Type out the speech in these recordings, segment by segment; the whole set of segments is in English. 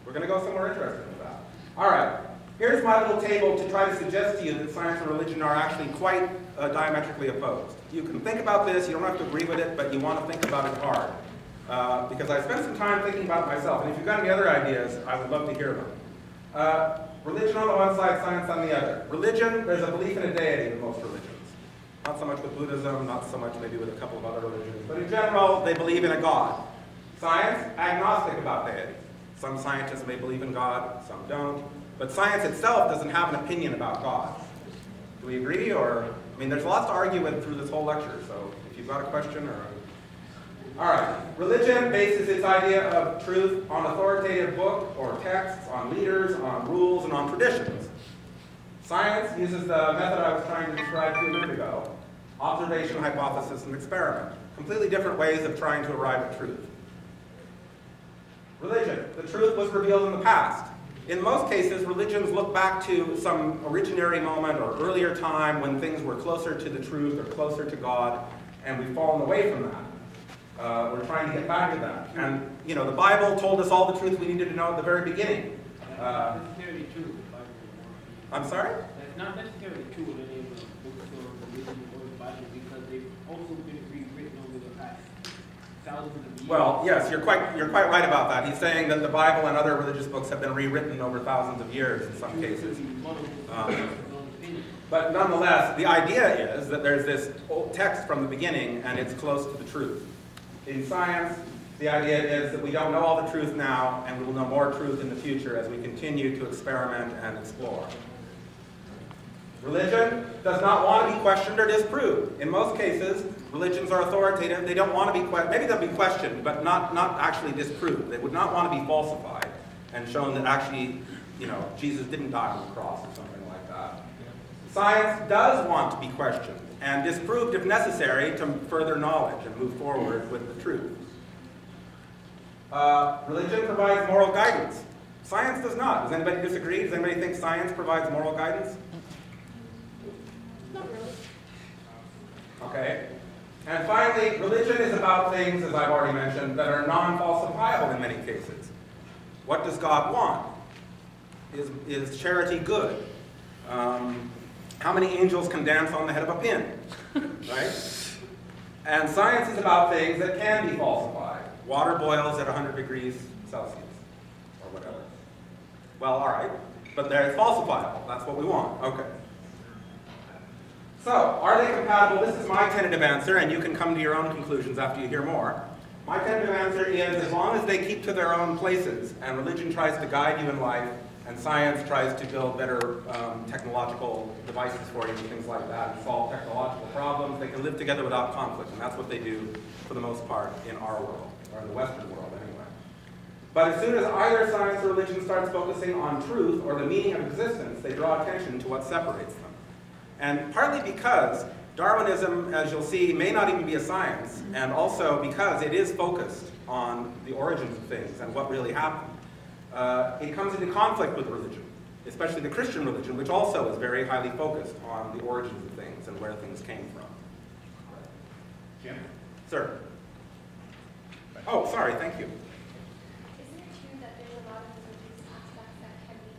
We're going to go somewhere interesting with that. All right. Here's my little table to try to suggest to you that science and religion are actually quite diametrically opposed. You can think about this. You don't have to agree with it, but you want to think about it hard. Because I spent some time thinking about it myself. And if you've got any other ideas, I would love to hear them. Religion on the one side, science on the other. Religion, there's a belief in a deity in most religions. Not so much with Buddhism, not so much maybe with a couple of other religions. But in general, they believe in a God. Science, agnostic about deity. Some scientists may believe in God, some don't. But science itself doesn't have an opinion about God. Do we agree? Or, I mean, there's lots to argue with through this whole lecture, so if you've got a question or... All right. Religion bases its idea of truth on authoritative book or texts, on leaders, on rules, and on traditions. Science uses the method I was trying to describe to you a minute ago. Observation, hypothesis, and experiment. Completely different ways of trying to arrive at truth. Religion. The truth was revealed in the past. In most cases, religions look back to some originary moment or earlier time when things were closer to the truth or closer to God, and we've fallen away from that. We're trying to get back to that. And, you know, the Bible told us all the truth we needed to know at the very beginning. That's not necessarily true. I'm sorry? That's not necessarily true in any of the books or religion or the Bible, because they've also been rewritten over the past thousands of years. Well, yes, you're quite right about that. He's saying that the Bible and other religious books have been rewritten over thousands of years in some cases. But nonetheless, the idea is that there's this old text from the beginning and it's close to the truth. In science, the idea is that we don't know all the truth now and we will know more truth in the future as we continue to experiment and explore. Religion does not want to be questioned or disproved. In most cases, religions are authoritative. They don't want to be questioned. Maybe they'll be questioned, but not actually disproved. They would not want to be falsified and shown that actually, you know, Jesus didn't die on the cross or something like that. Science does want to be questioned and disproved if necessary to further knowledge and move forward with the truth. Religion provides moral guidance. Science does not. Does anybody disagree? Does anybody think science provides moral guidance? Not really. Okay. And finally, religion is about things, as I've already mentioned, that are non-falsifiable in many cases. What does God want? Is charity good? How many angels can dance on the head of a pin? Right? And science is about things that can be falsified. Water boils at 100 degrees Celsius, or whatever. Well, all right, but it's falsifiable. That's what we want. Okay. So, are they compatible? This is my tentative answer, and you can come to your own conclusions after you hear more. My tentative answer is, as long as they keep to their own places, and religion tries to guide you in life, and science tries to build better technological devices for you and things like that, and solve technological problems, they can live together without conflict, and that's what they do for the most part in our world, or in the Western world anyway. But as soon as either science or religion starts focusing on truth or the meaning of existence, they draw attention to what separates them. And partly because Darwinism, as you'll see, may not even be a science, and also because it is focused on the origins of things and what really happened. It comes into conflict with religion, especially the Christian religion, which also is very highly focused on the origins of things and where things came from. Jim? Sir? Oh, sorry, thank you. Isn't it true that there's a lot of religious aspects that can be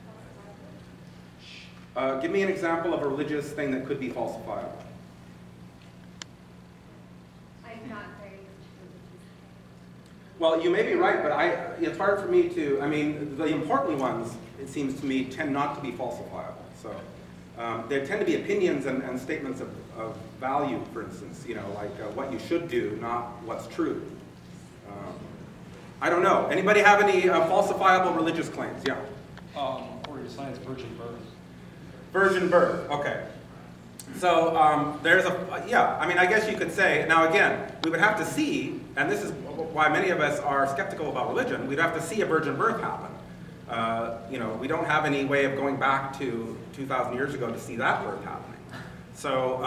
falsifiable? Give me an example of a religious thing that could be falsifiable. I'm not very religious. Well, you may be right, but it's hard for me to, I mean, the important ones, it seems to me, tend not to be falsifiable. So there tend to be opinions and statements of value, for instance, you know, like what you should do, not what's true. I don't know. Anybody have any falsifiable religious claims? Yeah. According to science, virgin birth. Virgin birth, okay. So there's yeah, I mean, I guess you could say, now again, we would have to see, and this is why many of us are skeptical about religion, we'd have to see a virgin birth happen. You know, we don't have any way of going back to 2,000 years ago to see that birth happening. So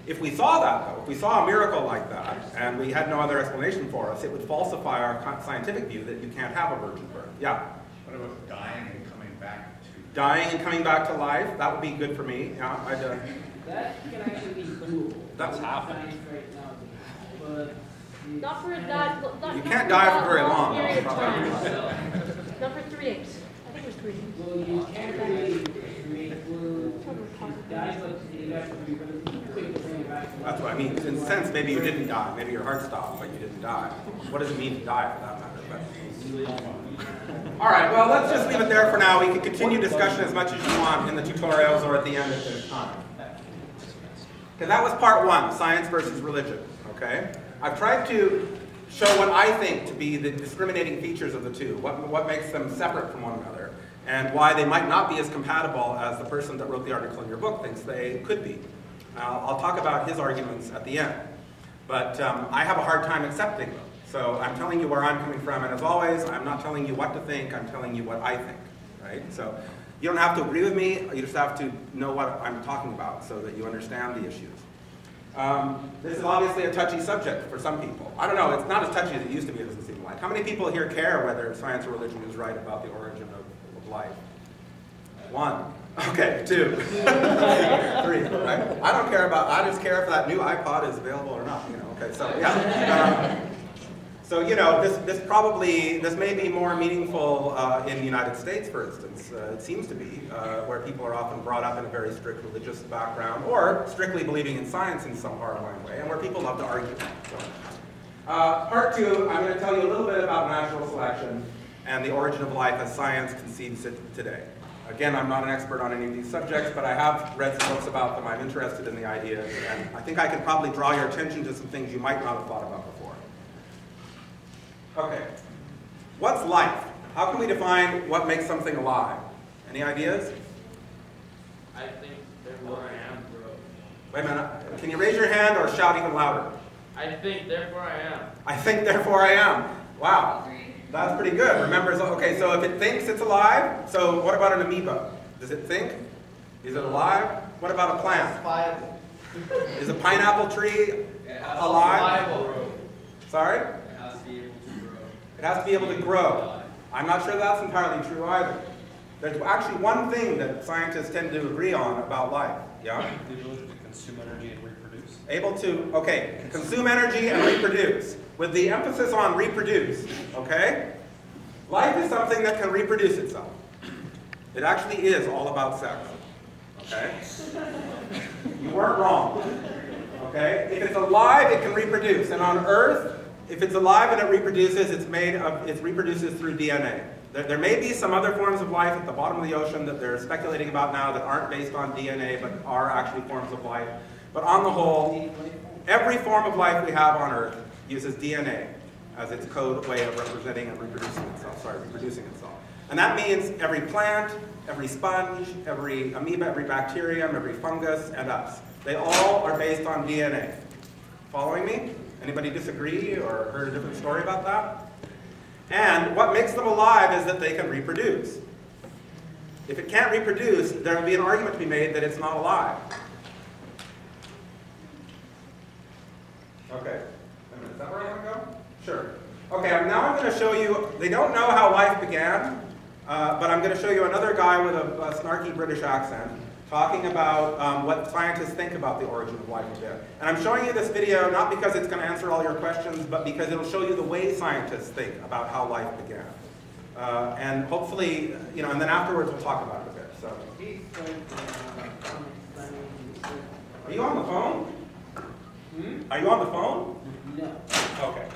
if we saw that, though, if we saw a miracle like that, and we had no other explanation for us, it would falsify our scientific view that you can't have a virgin birth. Yeah? What about dying and coming back to... Dying and coming back to life, that would be good for me. Yeah, That can actually be doable. That's happening right now. But Not for that. You can't die for very long. Period of time. Not for create. I think it was create. Well, you can't create food, die, but you have to be really quick to bring it back. to That's life. what I mean. In a sense, maybe you didn't die. Maybe your heart stopped, but you didn't die. What does it mean to die for that matter? But... All right, well, let's just leave it there for now. We can continue discussion as much as you want in the tutorials or at the end if there's time. Okay, that was part one, science versus religion. Okay? I've tried to show what I think to be the discriminating features of the two, what makes them separate from one another, and why they might not be as compatible as the person that wrote the article in your book thinks they could be. I'll talk about his arguments at the end, but I have a hard time accepting them. So I'm telling you where I'm coming from, and as always, I'm not telling you what to think, I'm telling you what I think, right? So you don't have to agree with me, you just have to know what I'm talking about so that you understand the issues. This is obviously a touchy subject for some people. I don't know, it's not as touchy as it used to be, it doesn't seem like. How many people here care whether science or religion is right about the origin of life? One. Okay, two. Three, right? I don't care about, I just care if that new iPod is available or not, you know, okay, so yeah. So, you know, this may be more meaningful in the United States, for instance. It seems to be, where people are often brought up in a very strict religious background, or strictly believing in science in some hardline way, and where people love to argue. So, part two, I'm going to tell you a little bit about natural selection and the origin of life as science conceives it today. Again, I'm not an expert on any of these subjects, but I have read some books about them. I'm interested in the ideas, and I think I can probably draw your attention to some things you might not have thought about before. Okay, what's life? How can we define what makes something alive? Any ideas? I think therefore I am, bro. Wait a minute, can you raise your hand or shout even louder? I think therefore I am. I think, therefore I am. Wow, that's pretty good. Remember, okay, so if it thinks it's alive, so what about an amoeba? Does it think? Is it alive? What about a plant? Viable. Is a pineapple tree alive? Sorry? It has to be able to grow. I'm not sure that's entirely true either. There's actually one thing that scientists tend to agree on about life. Yeah? The ability to consume energy and reproduce. Able to, okay, consume energy and reproduce. With the emphasis on reproduce, okay? Life is something that can reproduce itself. It actually is all about sex, okay? You weren't wrong, okay? If it's alive, it can reproduce. And on Earth, if it's alive and it reproduces, it reproduces through DNA. There may be some other forms of life at the bottom of the ocean that they're speculating about now that aren't based on DNA, but are actually forms of life. But on the whole, every form of life we have on Earth uses DNA as its code way of representing and reproducing itself. And that means every plant, every sponge, every amoeba, every bacterium, every fungus, and us. They all are based on DNA. Following me? Anybody disagree or heard a different story about that? And what makes them alive is that they can reproduce. If it can't reproduce, there will be an argument to be made that it's not alive. Okay. Is that where I want to go? Sure. Okay, now I'm going to show you, they don't know how life began, but I'm going to show you another guy with a snarky British accent talking about what scientists think about the origin of life a bit. And I'm showing you this video not because it's going to answer all your questions, but because it'll show you the way scientists think about how life began. And hopefully, you know, and then afterwards we'll talk about it a bit. So, are you on the phone? Hmm? Are you on the phone? No. Okay.